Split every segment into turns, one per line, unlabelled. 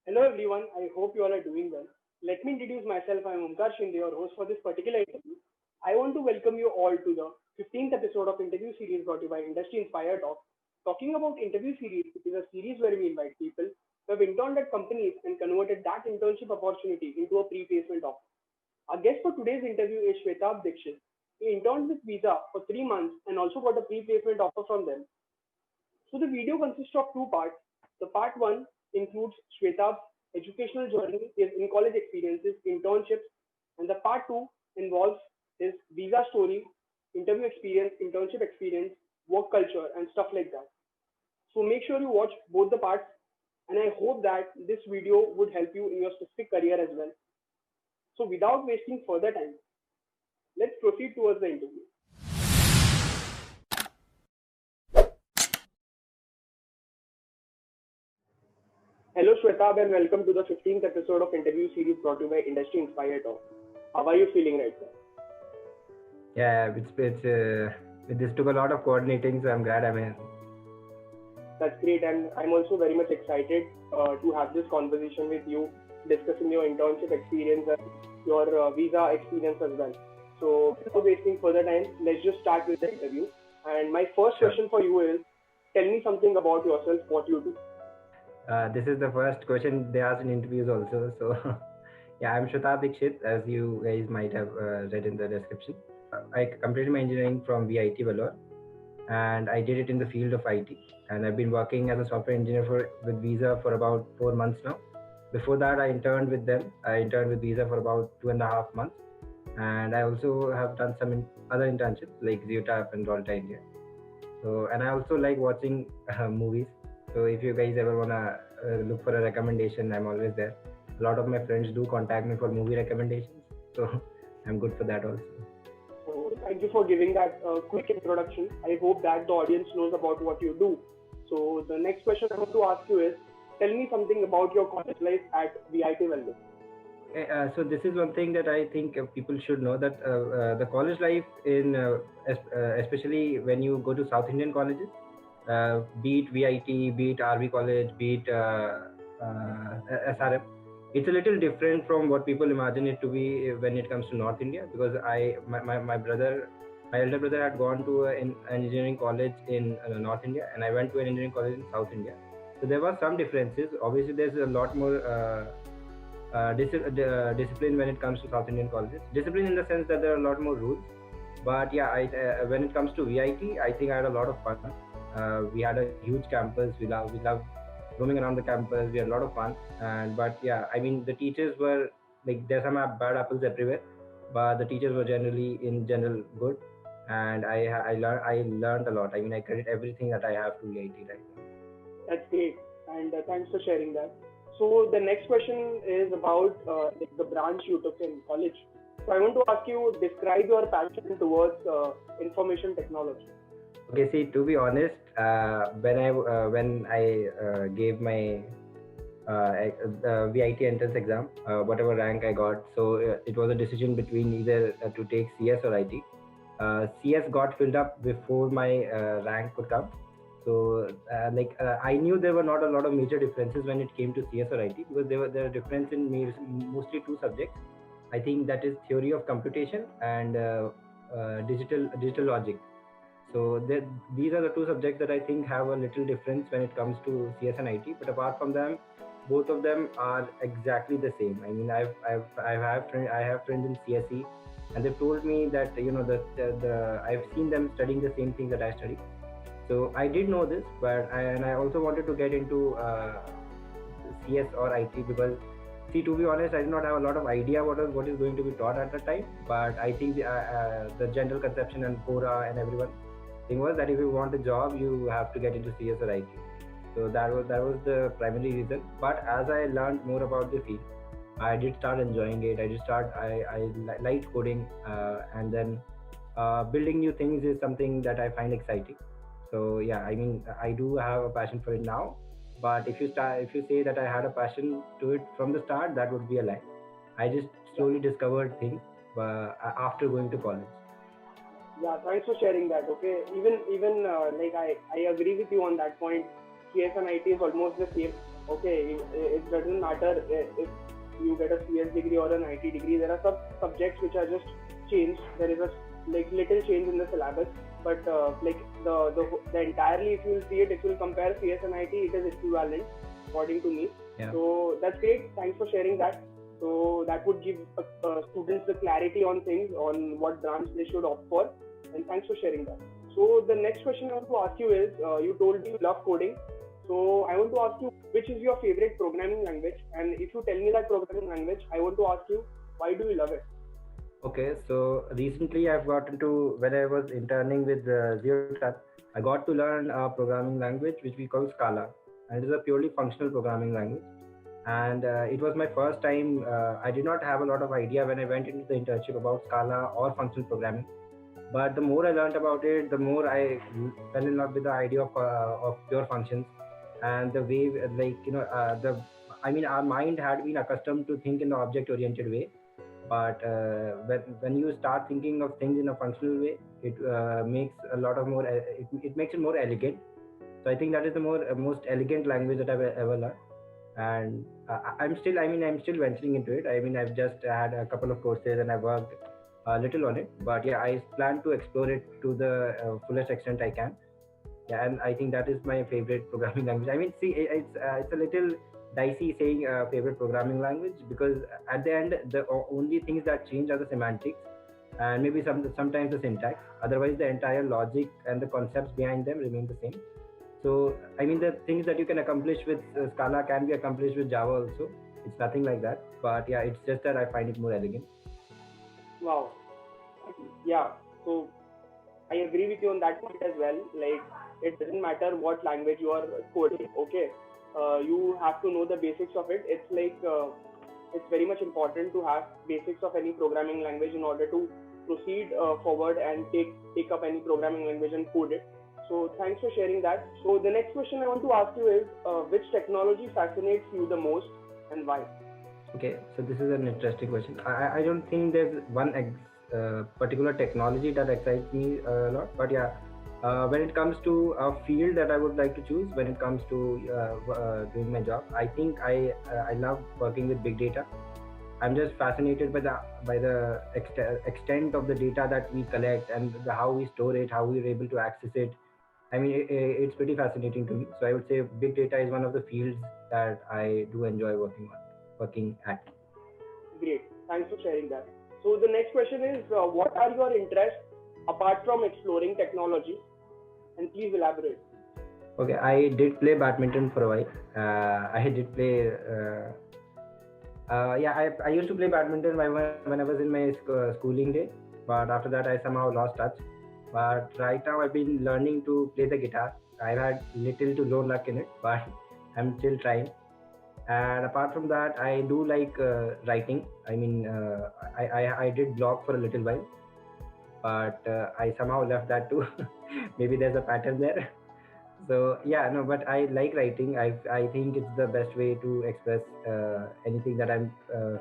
Hello everyone, I hope you all are doing well. Let me introduce myself. I am Omkar Shinde, your host for this particular interview. I want to welcome you all to the 15th episode of interview series brought to you by Industry Inspire Talk. Talking about interview series, it is a series where we invite people who have interned at companies and converted that internship opportunity into a pre-placement offer. Our guest for today's interview is Shwetab Dixit. He interned with Visa for 3 months and also got a pre-placement offer from them. So the video consists of two parts. The part one includes Shwetab's educational journey, his in-college experiences, internships, and the part two involves his visa story, interview experience, internship experience, work culture, and stuff like that. So make sure you watch both the parts, and I hope that this video would help you in your specific career as well. So without wasting further time, let's proceed towards the interview. Hello Shwetab and welcome to the 15th episode of interview series brought to you by Industry Inspire Talk. How are you feeling right now?
Yeah, this took a lot of coordinating, so I'm glad I'm here.
That's great, and I'm also very much excited to have this conversation with you, discussing your internship experience and your visa experience as well. So, without wasting further time, let's just start with the interview. And my first
Sure.
question for you is, tell me something about yourself, what you do.
This is the first question they asked in interviews also. So, yeah, I'm Shwetab Dixit, as you guys might have read in the description. I completed my engineering from VIT Vellore, and I did it in the field of IT. And I've been working as a software engineer with Visa for about 4 months now. Before that, I interned with them. I interned with Visa for about 2.5 months, and I also have done some other internships like Zeotap and Rolta India. So, and I also like watching movies. So, if you guys ever wanna look for a recommendation, I'm always there. A lot of my friends do contact me for movie recommendations, so I'm good for that also.
So, thank you for giving that quick introduction. I hope that the audience knows about what you do. So, the next question I want to ask you is, tell me something about your college life at VIT Vellore.
So this is one thing that I think people should know, that the college life especially when you go to South Indian colleges, be it VIT, be it RV College, be it SRM, it's a little different from what people imagine it to be when it comes to North India. Because my elder brother had gone to an engineering college in North India, and I went to an engineering college in South India. So there were some differences. Obviously, there's a lot more discipline when it comes to South Indian colleges. Discipline in the sense that there are a lot more rules. But yeah, when it comes to VIT, I think I had a lot of fun. We had a huge campus. We love roaming around the campus. We had a lot of fun. And but yeah, I mean the teachers were like, there's some bad apples everywhere, but the teachers were generally in general good. And I learned a lot. I mean, I credit everything that I have to VIT right now.
That's great, and thanks for sharing that. So the next question is about like the branch you took in college. So I want to ask you, describe your passion towards information technology.
Okay, see, to be honest, when I gave my VIT entrance exam, whatever rank I got, so it was a decision between either to take CS or IT. CS got filled up before my rank could come. So, I knew there were not a lot of major differences when it came to CS or IT, because there are difference in mostly two subjects. I think that is theory of computation and digital logic. So these are the two subjects that I think have a little difference when it comes to CS and IT. But apart from them, both of them are exactly the same. I mean, I have friends in CSE, and they've told me that the I've seen them studying the same thing that I study. So I did know this, and I also wanted to get into CS or IT, because, see, to be honest, I did not have a lot of idea what is going to be taught at the time. But I think the general conception and Quora and everyone thing was that if you want a job, you have to get into CS or IT. So that was the primary reason. But as I learned more about the field, I did start enjoying it. I liked coding, and then building new things is something that I find exciting. So yeah, I mean, I do have a passion for it now. But if you say that I had a passion to it from the start, that would be a lie. I just
Yeah,
slowly discovered things after going to college.
yeah. Thanks for sharing that. Okay, even like I agree with you on that point. CS and IT is almost the same. Okay, it doesn't matter if you get a CS degree or an IT degree. There are some subjects which are just changed. There is a like little change in the syllabus, but like the entirely, if you will see it, if you will compare CS and IT, it is equivalent according to me.
Yeah.
So that's great. Thanks for sharing that. So that would give students the clarity on things, on what branch they should opt for. And thanks for sharing that. So the next question I want to ask you is, you told me you love coding. So I want to ask you, which is your favorite programming language? And if you tell me that programming language, I want to ask you, why do you love it?
Okay, so recently I've gotten to, when I was interning with Zeotap, I got to learn a programming language which we call Scala, and it is a purely functional programming language. And it was my first time. I did not have a lot of idea when I went into the internship about Scala or functional programming. But the more I learned about it, the more I fell in love with the idea of pure functions, and the way, I mean, our mind had been accustomed to think in the object-oriented way, but when you start thinking of things in a functional way, it makes a lot of more. It makes it more elegant. So I think that is the most elegant language that I've ever learned, and I'm still venturing into it. I mean, I've just had a couple of courses and I worked a little on it, but yeah, I plan to explore it to the fullest extent I can. Yeah, and I think that is my favorite programming language. I mean, see, it's a little dicey saying favorite programming language, because at the end the only things that change are the semantics and maybe sometimes the syntax. Otherwise, the entire logic and the concepts behind them remain the same. So, I mean, the things that you can accomplish with Scala can be accomplished with Java also. It's nothing like that. But yeah, it's just that I find it more elegant.
Wow. Yeah. So I agree with you on that point as well. Like, it doesn't matter what language you are coding. Okay, you have to know the basics of it. It's like it's very much important to have basics of any programming language in order to proceed forward and take up any programming language and code it. So thanks for sharing that. So the next question I want to ask you is, which technology fascinates you the most and why?
Okay, so this is an interesting question. I don't think there's one particular technology that excites me a lot, but yeah, when it comes to a field that I would like to choose, when it comes to doing my job, I think I love working with big data. I'm just fascinated by the extent of the data that we collect and how we store it, how we're able to access it. I mean, it's pretty fascinating to me. So I would say big data is one of the fields that I do enjoy working at.
Great. Thanks for sharing that. So the next question is, what are your interests apart from exploring technology? And please elaborate.
Okay, I did play badminton for a while. I did play. Yeah, I used to play badminton when I was in my schooling day, but after that I somehow lost touch. But right now I've been learning to play the guitar. I've had little to no luck in it, but I'm still trying. And apart from that, I do like writing. I mean, I did blog for a little while, but I somehow left that too. Maybe there's a pattern there. So yeah, no, but I like writing. I think it's the best way to express anything that I'm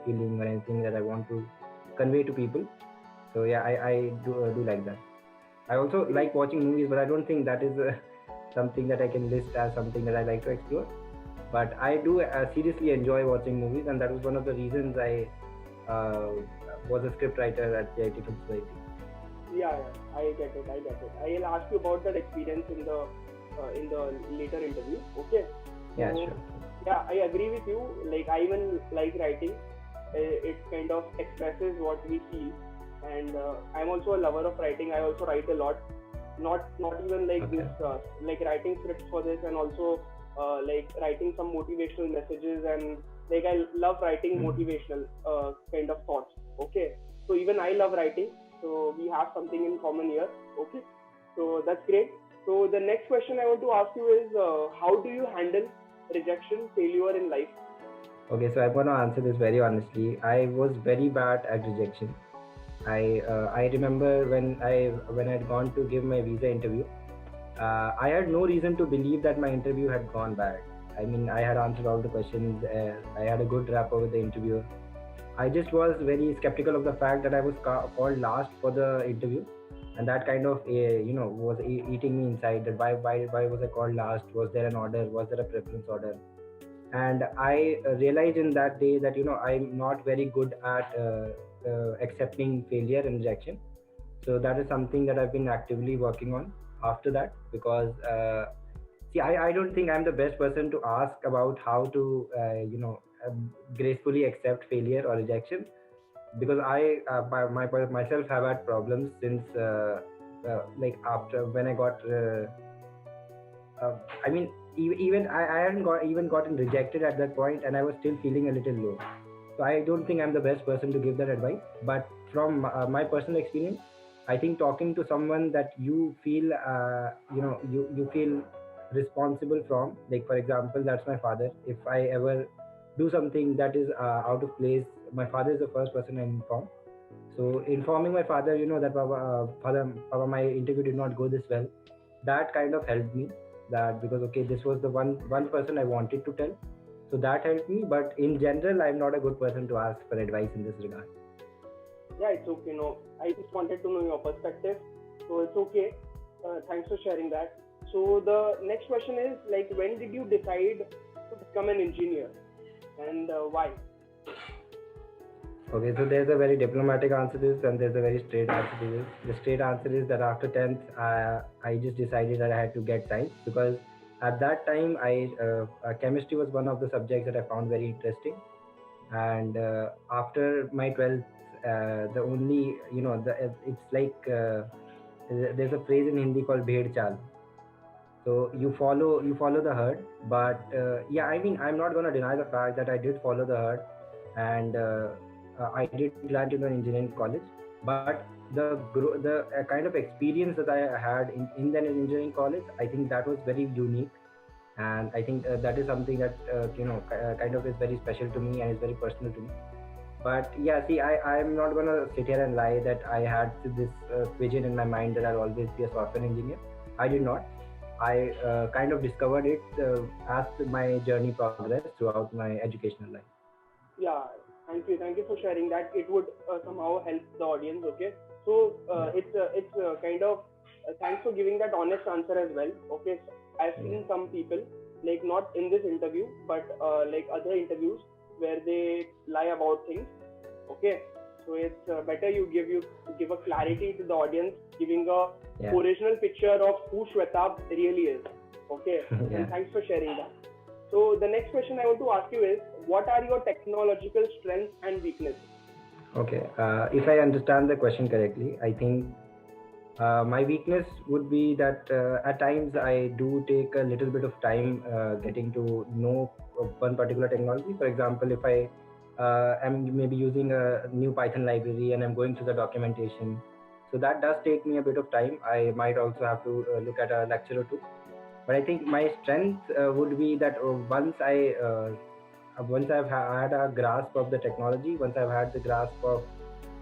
feeling or anything that I want to convey to people. So yeah, I do like that. I also
Great.
like watching movies, but I don't think that is something that I can list as something that I like to explore. But I do seriously enjoy watching movies, and that was one of the reasons I uh, was a script writer at the IT Film Society.
Yeah, yeah, I get it. I get it. I'll ask you about that experience in the later interview. Okay.
Yeah,
So
sure.
yeah, I agree with you. Like, I even like writing. It kind of expresses what we feel, and I'm also a lover of writing. I also write a lot. Not even like
Okay.
this, like writing scripts for this, and also like writing some motivational messages, and like I love writing
Mhm.
motivational kind of thoughts. Okay. So even I love writing. So we have something in common here. Okay. So that's great. So the next question I want to ask you is, how do you handle rejection, failure in life?
Okay, so I'm gonna answer this very honestly. I was very bad at rejection. I remember when I had gone to give my visa interview. I had no reason to believe that my interview had gone bad. I mean, I had answered all the questions. I had a good rapport with the interviewer. I just was very skeptical of the fact that I was called last for the interview, and that kind of was eating me inside. That why was I called last? Was there an order? Was there a preference order? and I realized in that day that I'm not very good at accepting failure and rejection. So that is something that I've been actively working on after that, because see, I don't think I'm the best person to ask about how to gracefully accept failure or rejection, because I myself have had problems since like after when I got uh, I mean even I hadn't even gotten rejected at that point, and I was still feeling a little low. So I don't think I'm the best person to give that advice. But from my personal experience, I think talking to someone that you feel you feel responsible from, like for example, that's my father. If I ever do something that is out of place, my father is the first person I inform. So informing my father, that Papa, my interview did not go this well. That kind of helped me. That because okay, this was the one person I wanted to tell. So that helped me. But in general, I'm not a good person to ask for advice in this regard.
Yeah, it's okay. No, I just wanted to know your perspective. So it's okay. Thanks for sharing that. So the next question is like, when did you decide to become an engineer, and why?
Okay, so there's a very diplomatic answer to this, and there's a very straight answer to this. The straight answer is that after 10th, I just decided that I had to get science, because at that time, chemistry was one of the subjects that I found very interesting. And after my 12th, the only, it's like there's a phrase in Hindi called bhed chal. So you follow the herd. But yeah, I mean, I'm not going to deny the fact that I did follow the herd, and I did land in an engineering college. But the kind of experience that I had in that engineering college, I think that was very unique. And I think that is something that kind of is very special to me and is very personal to me. But yeah, see, I'm not gonna sit here and lie that I had this vision in my mind that I'll always be a software engineer. I did not. I kind of discovered it as my journey progressed throughout my educational life.
Yeah, thank you for sharing that. It would somehow help the audience. Okay, so
Yeah,
it's kind of thanks for giving that honest answer as well. Okay, so I've
yeah,
seen some people, like not in this interview, but like other interviews where they lie about things. Okay, so it's better you give a clarity to the audience, giving a
yeah,
original picture of who Shwetab really is. Okay, and
yeah.
thanks for sharing that. So the next question I want to ask you is, what are your technological strengths and weaknesses?
Okay. If I understand the question correctly, I think my weakness would be that at times I do take a little bit of time getting to know one particular technology. For example, if I am maybe using a new Python library and I'm going through the documentation, so that does take me a bit of time. I might also have to look at a lecture or two. But I think my strength would be that once I've had a grasp of the technology, once I've had the grasp of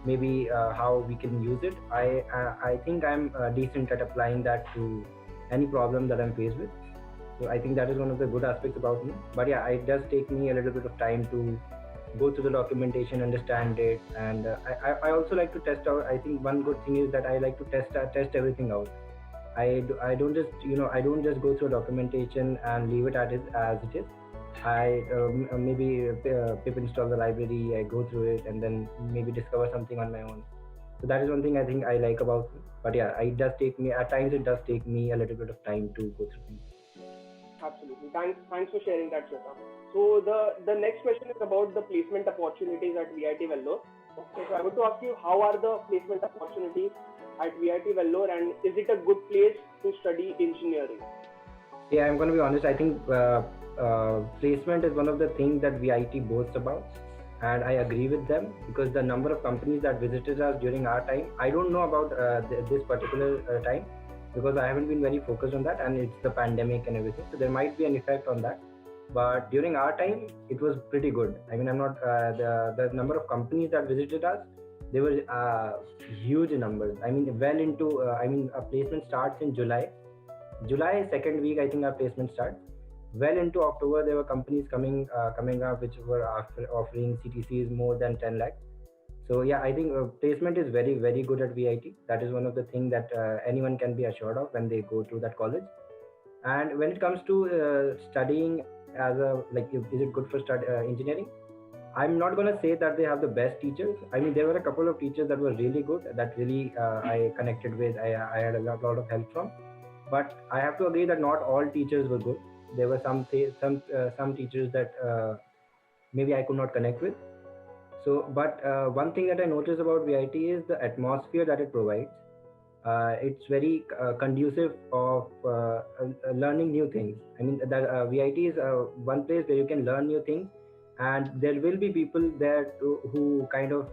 maybe how we can use it, I think I'm decent at applying that to any problem that I'm faced with. So I think that is one of the good aspects about me. But yeah, it does take me a little bit of time to go through the documentation, understand it, and I also like to test out. I think one good thing is that I like to test everything out. I don't just go through documentation and leave it as it is. I maybe pip install the library, I go through it, and then maybe discover something on my own. So that is one thing I think I like about me. But yeah, it does take me at times. It does take me a little bit of time to go through things.
Absolutely. Thanks for sharing that, Shweta. So the next question is about the placement opportunities at VIT Vellore. Okay, so I want to ask you, how are the placement opportunities at VIT Vellore, and is it a good place to study engineering?
Yeah, I'm going to be honest. I think placement is one of the things that VIT boasts about, and I agree with them because the number of companies that visited us during our time, I don't know about this particular time because I haven't been very focused on that, and it's the pandemic and everything. So there might be an effect on that. But during our time, it was pretty good. I mean, I'm not the number of companies that visited us. They were huge numbers. I mean, well into. I mean, a placement starts in July second week, I think our placement starts. Well into October, there were companies coming up which were offering CTCs more than 10 lakh. So yeah, I think placement is very very good at VIT. That is one of the things that anyone can be assured of when they go to that college. And when it comes to studying as a like is it good for engineering? I'm not gonna say that they have the best teachers. I mean, there were a couple of teachers that were really good, that really I connected with. I had a lot of help from. But I have to agree that not all teachers were good. There were some teachers that maybe I could not connect with. So, but one thing that I noticed about VIT is the atmosphere that it provides. It's very conducive of learning new things. I mean, that VIT is one place where you can learn new things, and there will be people there who kind of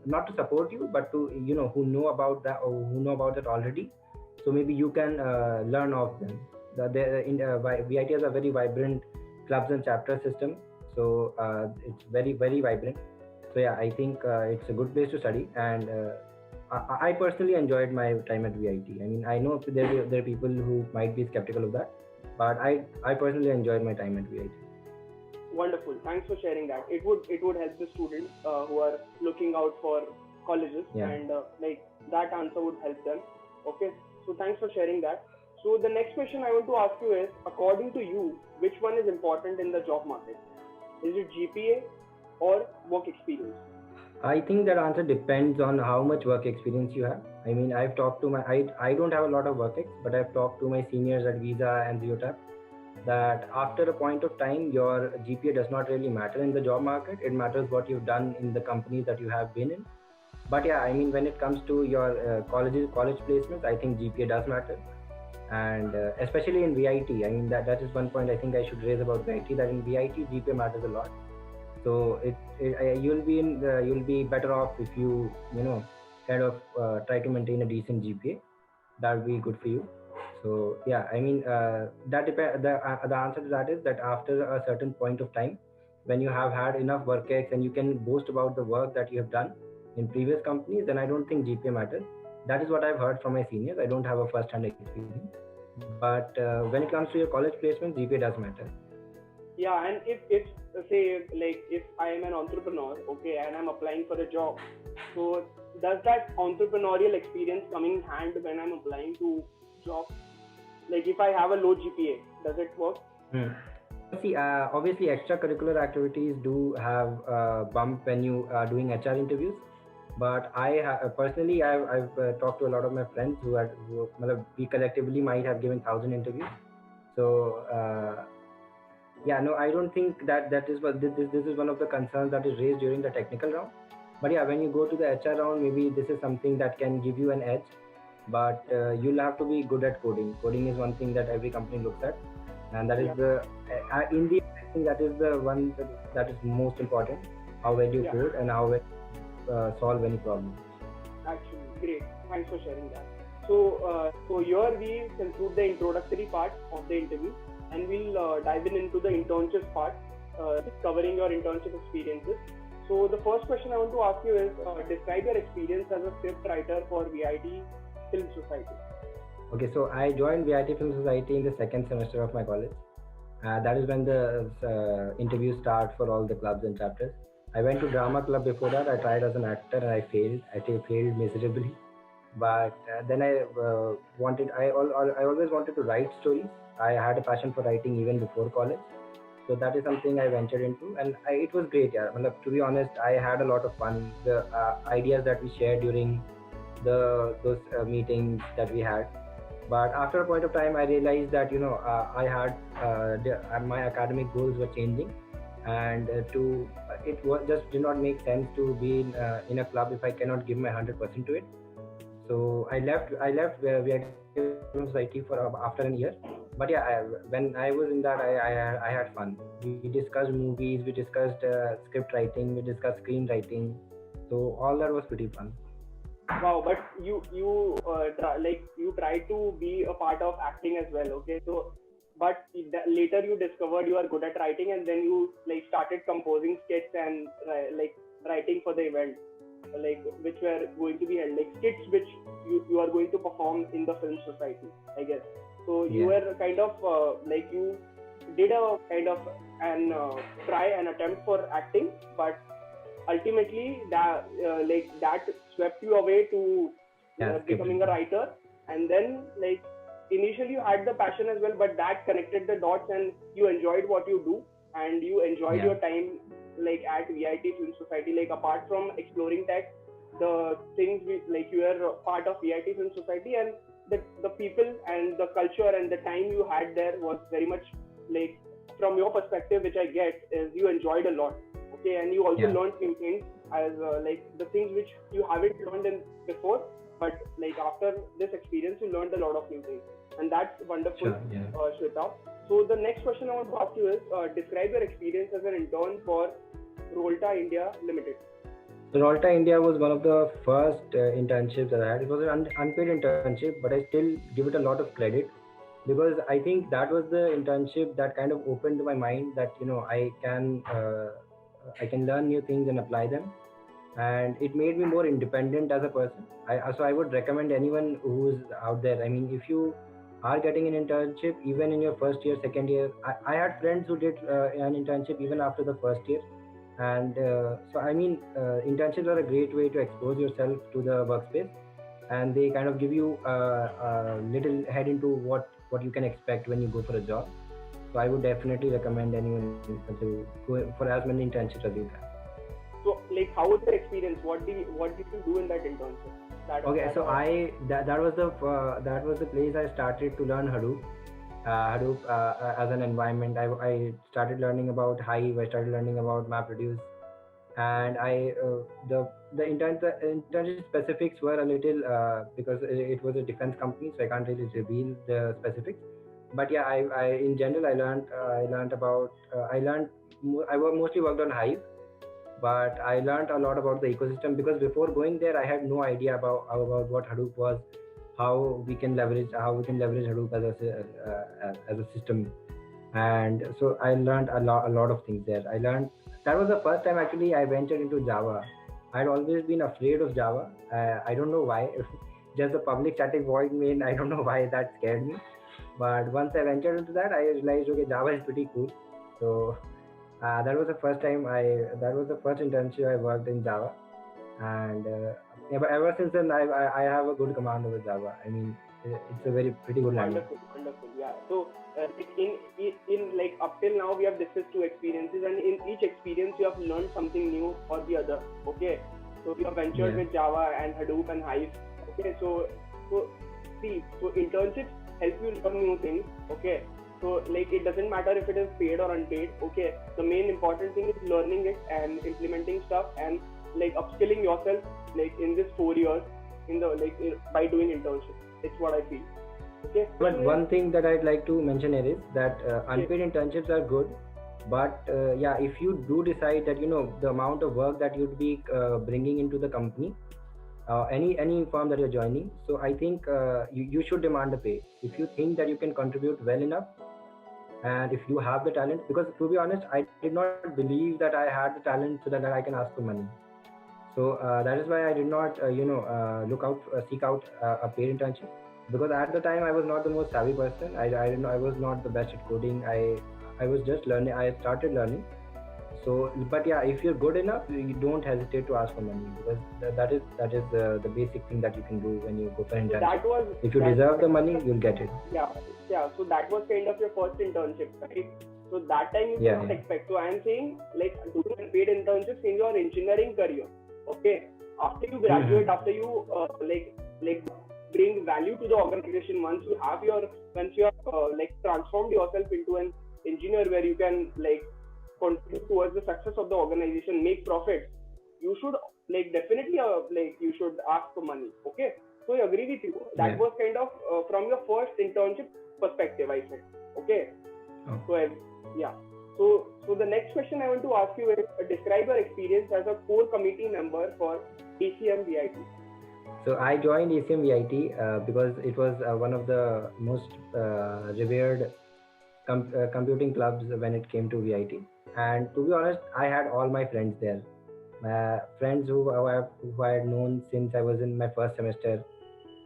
not to support you, but to who know about that or who know about it already. So maybe you can learn of them. VIT has a very vibrant clubs and chapter system, so it's very very vibrant. So yeah, I think it's a good place to study, and I personally enjoyed my time at VIT. I mean, I know there are people who might be skeptical of that, but I personally enjoyed my time at VIT.
Wonderful. Thanks for sharing that. It would help the students who are looking out for colleges,
Yeah.
and like that answer would help them. Okay. So thanks for sharing that. So the next question I want to ask you is, according to you, which one is important in the job market? Is it GPA or work experience?
I think that answer depends on how much work experience you have. I mean, I've talked to I don't have a lot of work ex, but I've talked to my seniors at Visa and Zeotap that after a point of time, your GPA does not really matter in the job market. It matters what you've done in the companies that you have been in. But yeah, I mean, when it comes to your college placements, I think GPA does matter, and especially in VIT. I mean, that is one point I think I should raise about VIT, that in VIT GPA matters a lot. So you'll be better off if you kind of try to maintain a decent GPA. That would be good for you. So yeah, I mean the answer to that is that after a certain point of time, when you have had enough work ex and you can boast about the work that you have done in previous companies, then I don't think GPA matters. That is what I've heard from my seniors. I don't have a first-hand experience, but when it comes to your college placement, GPA does matter.
Yeah, and if say like if I am an entrepreneur, okay, and I'm applying for a job, so does that entrepreneurial experience come in hand when I'm applying to job? Like if I have a low GPA, does it work?
Hmm. See, obviously, extracurricular activities do have a bump when you are doing HR interviews. But personally, I've talked to a lot of my friends we collectively might have given 1,000 interviews. So yeah, no, I don't think that is what this is one of the concerns that is raised during the technical round. But yeah, when you go to the HR round, maybe this is something that can give you an edge. But you'll have to be good at coding. Coding is one thing that every company looks at, and that is in the I think that is the one that is most important. How well you code and how well solve any problem.
Actually, great. Thanks for sharing that. So here we conclude the introductory part of the interview, and we'll dive into the internships part, covering your internship experiences. So the first question I want to ask you is, describe your experience as a script writer for VIT Film Society.
Okay, so I joined VIT Film Society in the second semester of my college. That is when the interviews start for all the clubs and chapters. I went to drama club before that. I tried as an actor and I failed. I failed miserably. But then I always wanted to write stories. I had a passion for writing even before college. So that is something I ventured into, and it was great. Yeah, to be honest, I had a lot of fun. The ideas that we shared during those meetings that we had. But after a point of time, I realized that I had my academic goals were changing, and it just did not make sense to be in a club if I cannot give my 100% to it. So I left VIT Society for after a year. But yeah, when I was in that, I had fun. We discussed movies, we discussed script writing, we discussed screenwriting. So all that was pretty fun.
Wow, but you try to be a part of acting as well, okay? So, but later you discovered you are good at writing, and then you started composing skits and writing for the event, which were going to be held, skits which you are going to perform in the film society, I guess. So you were kind of you did a kind of an attempt for acting, but ultimately that swept you away to becoming a writer, and then initially you had the passion as well, but that connected the dots and you enjoyed what you do and you enjoyed
Yeah.
your time like at VIT Film Society. Like apart from exploring tech, the things like you were part of VIT Film Society, and the people and the culture and the time you had there was very much like, from your perspective, which I get, is you enjoyed a lot. Okay, and you also
Yeah.
learned new things as like the things which you haven't learned in before, but like after this experience you learned a lot of new things, and that's wonderful.
Sure. Yeah.
Shweta, so the next question I want to ask you is, describe your experience as an intern for Rolta India Limited.
So Rolta India was one of the first internships that I had. It was an unpaid internship, but I still give it a lot of credit because I think that was the internship that kind of opened my mind that I can learn new things and apply them, and it made me more independent as a person. So I would recommend anyone who's out there. I mean, if you are getting an internship, even in your first year, second year, I had friends who did an internship even after the first year, and so I mean, internships are a great way to expose yourself to the workspace, and they kind of give you a little head into what you can expect when you go for a job. So I would definitely recommend anyone to go for as many internships as you can.
So, like, how was the experience? What did you do in that internship?
Okay, so that was the place I started to learn Hadoop. Hadoop as an environment. I started learning about Hive. I started learning about MapReduce, and the internship specifics were a little because it was a defense company, so I can't really reveal the specifics. But yeah, I in general I learned about mostly worked on Hive, but I learned a lot about the ecosystem because before going there, I had no idea about what Hadoop was, how we can leverage Hadoop as a system, and so I learned a lot of things there. I learned that was the first time actually I ventured into Java. I'd always been afraid of Java. I don't know why. Just the public static void main. I don't know why that scared me. But once I ventured into that, I realized okay, Java is pretty cool. So that was the first time that was the first internship I worked in Java, and ever since then I have a good command over Java. I mean, it's a pretty good language.
Wonderful. Yeah. So in like up till now we have discussed two experiences, and in each experience you have learned something new or the other. Okay. So you have ventured with Java and Hadoop and Hive. Okay. So internships help you learn new things. Okay. So like it doesn't matter if it is paid or unpaid. Okay. The main important thing is learning it and implementing stuff and like upskilling yourself like in this 4 years by doing internships. It's what I feel. Okay.
But one thing that I'd like to mention here is that unpaid internships are good, but if you do decide that the amount of work that you'd be bringing into the company, any firm that you're joining, so I think you should demand a pay if you think that you can contribute well enough, and if you have the talent. Because to be honest, I did not believe that I had the talent so that I can ask for money. So that is why I did not seek out a paid internship, because at the time I was not the most savvy person. I was not the best at coding. I was just learning. I started learning. So, but yeah, if you're good enough, you don't hesitate to ask for money, because that is the basic thing that you can do when you go for an internship. If you deserve the money, you'll get it.
Yeah. So that was kind of your first internship, right? So that time you cannot expect. So I am saying like doing paid internships in your engineering career. Okay. After you graduate, after you bring value to the organization, once you have transformed yourself into an engineer where you can like contribute towards the success of the organization, make profits, you should definitely you should ask for money. Okay. So I agree with you. That was kind of from your first internship perspective, I said. Okay. So the next question I want to ask you is, describe your experience as a core committee member for ACM VIT.
So I joined ACM VIT because it was one of the most revered computing clubs when it came to VIT. And to be honest, I had all my friends there. Friends who I had known since I was in my first semester.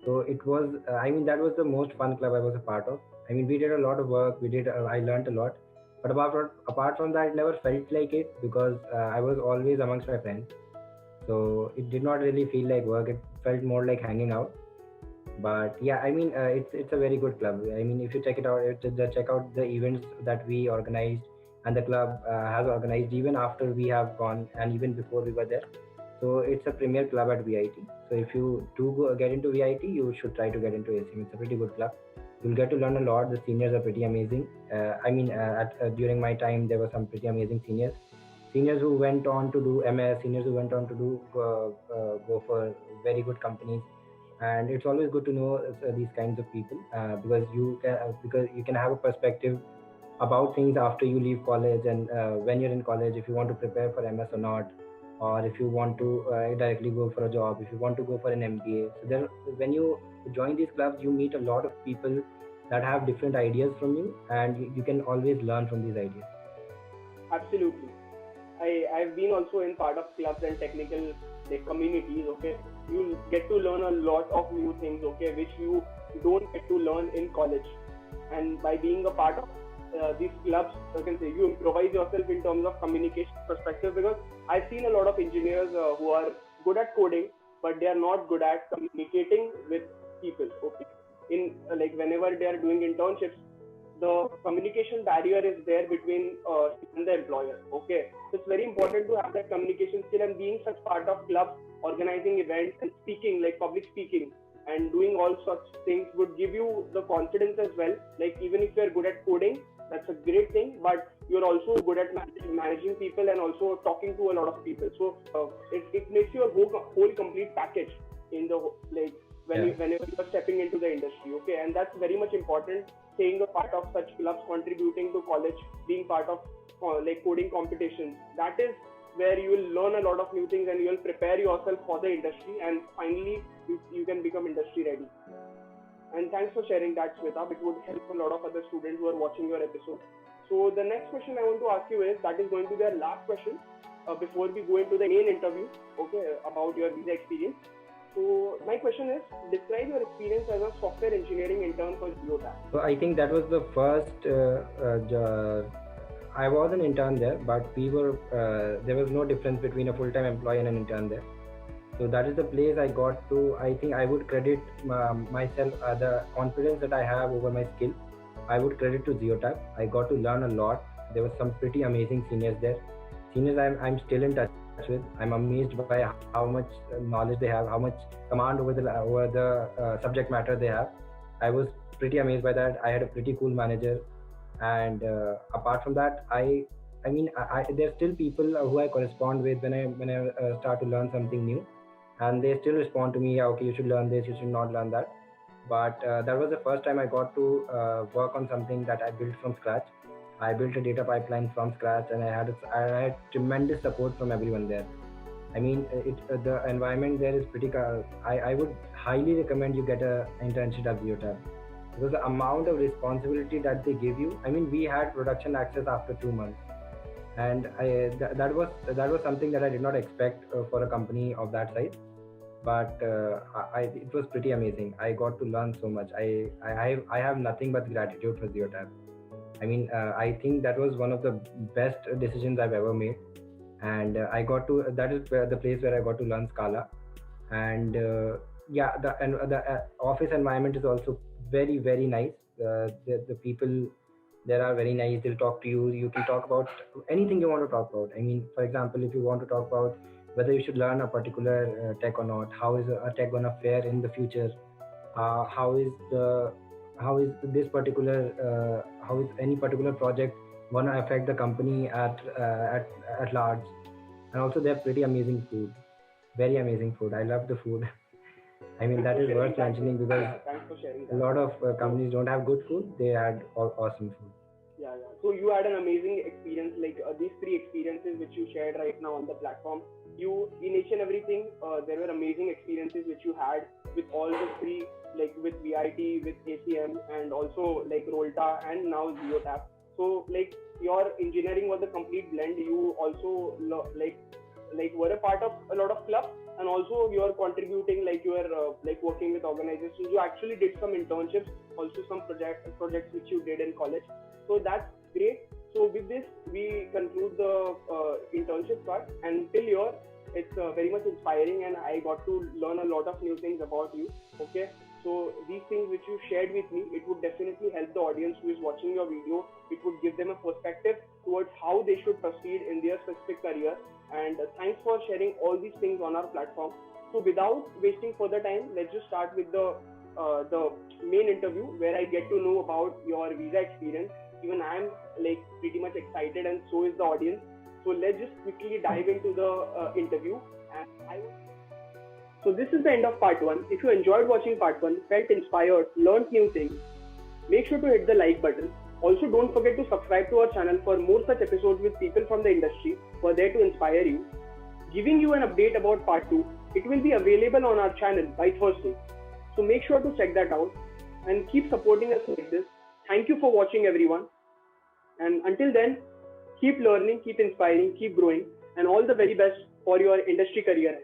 So it was, that was the most fun club I was a part of. I mean, we did a lot of work. I learned a lot. But apart from that, it never felt like it, because I was always amongst my friends. So it did not really feel like work. It felt more like hanging out. But yeah, I mean, it's a very good club. I mean, if you check it out, check out the events that we organized, and the club has organized even after we have gone, and even before we were there. So it's a premier club at VIT. So if you do get into VIT, you should try to get into ACM. It's a pretty good club. You'll get to learn a lot. The seniors are pretty amazing. I mean, during my time, there were some pretty amazing seniors. Seniors who went on to do MS, seniors who went on to do go for very good companies. And it's always good to know these kinds of people, because you can have a perspective about things after you leave college, and when you're in college, if you want to prepare for MS or not, or if you want to directly go for a job, if you want to go for an MBA. So there, when you join these clubs, you meet a lot of people that have different ideas from you, and you can always learn from these ideas.
Absolutely. I've been also in part of clubs and technical like communities. Okay, you get to learn a lot of new things. Okay, which you don't get to learn in college. And by being a part of these clubs, you can say you improvise yourself in terms of communication perspective. Because I've seen a lot of engineers who are good at coding, but they are not good at communicating with people. Okay, in like whenever they are doing internships, the communication barrier is there between and the employer. Okay, so it's very important to have that communication skill, and being such part of clubs, organizing events and speaking, like public speaking and doing all such things would give you the confidence as well. Like even if you're good at coding, that's a great thing, but you're also good at managing people and also talking to a lot of people. So it makes you a whole complete package in the like when
Yeah.
whenever you're stepping into the industry. Okay, and that's very much important. Staying a part of such clubs, contributing to college, being part of like coding competitions. That is where you will learn a lot of new things and you will prepare yourself for the industry, and finally you can become industry ready. And thanks for sharing that, Sweta. It would help a lot of other students who are watching your episode. So the next question I want to ask you is, that is going to be our last question before we go into the main interview, okay, about your visa experience. So my question is, describe your experience as a software engineering intern for Geotap.
So I think that was the first. I was an intern there, but we were there was no difference between a full-time employee and an intern there. So that is the place I got to. I think I would credit myself, the confidence that I have over my skill. I would credit to Zeotap. I got to learn a lot. There were some pretty amazing seniors there. Seniors I'm still in touch with. I'm amazed by how much knowledge they have, how much command over the subject matter they have. I was pretty amazed by that. I had a pretty cool manager, and apart from that, there's still people who I correspond with when I start to learn something new, and they still respond to me, "Yeah, okay, you should learn this, you should not learn that." But that was the first time I got to work on something that I built from scratch. I built a data pipeline from scratch, and I had tremendous support from everyone there. I mean, the environment there is pretty. I would highly recommend you get a internship at Geotab, because the amount of responsibility that they give you. I mean, we had production access after 2 months, and that was something that I did not expect for a company of that size. But it was pretty amazing. I got to learn so much. I have nothing but gratitude for Geotab. I mean, I think that was one of the best decisions I've ever made, and I got to that is the place where I got to learn Scala. And yeah, the office environment is also very very nice. The people there are very nice. They'll talk to you. You can talk about anything you want to talk about. I mean, for example, if you want to talk about whether you should learn a particular tech or not, how is a tech gonna fare in the future, uh, how is the how is this particular how is any particular project gonna affect the company at large. And also they're pretty amazing food, very amazing food. I love the food. I mean,
Thanks
that
for
is
sharing
worth
that.
mentioning, because
Yeah, thanks for sharing
a
that.
lot of
So
companies don't have good food. They had awesome food.
yeah, yeah. So you had an amazing experience, like these three experiences which you shared right now on the platform. You, in each and everything, there were amazing experiences which you had with all the three, like with VIT, with ACM, and also like Rolta, and now Geotap. So like your engineering was a complete blend. You also like were a part of a lot of clubs, and also you are contributing, like you are like working with organizations. You actually did some internships, also some projects which you did in college. So that's great. So with this, we conclude the internship part. And till here, it's very much inspiring, and I got to learn a lot of new things about you. Okay. So these things which you shared with me, it would definitely help the audience who is watching your video. It would give them a perspective towards how they should proceed in their specific career. And thanks for sharing all these things on our platform. So without wasting further time, let's just start with the main interview where I get to know about your visa experience. Even I'm like pretty much excited, and so is the audience. So let's just quickly dive into the interview. And so this is the end of part one. If you enjoyed watching part one, felt inspired, learned new things, make sure to hit the like button. Also, don't forget to subscribe to our channel for more such episodes with people from the industry who are there to inspire you. Giving you an update about part 2, it will be available on our channel by Thursday. So make sure to check that out and keep supporting us like this. Thank you for watching, everyone. And until then, keep learning, keep inspiring, keep growing, and all the very best for your industry career.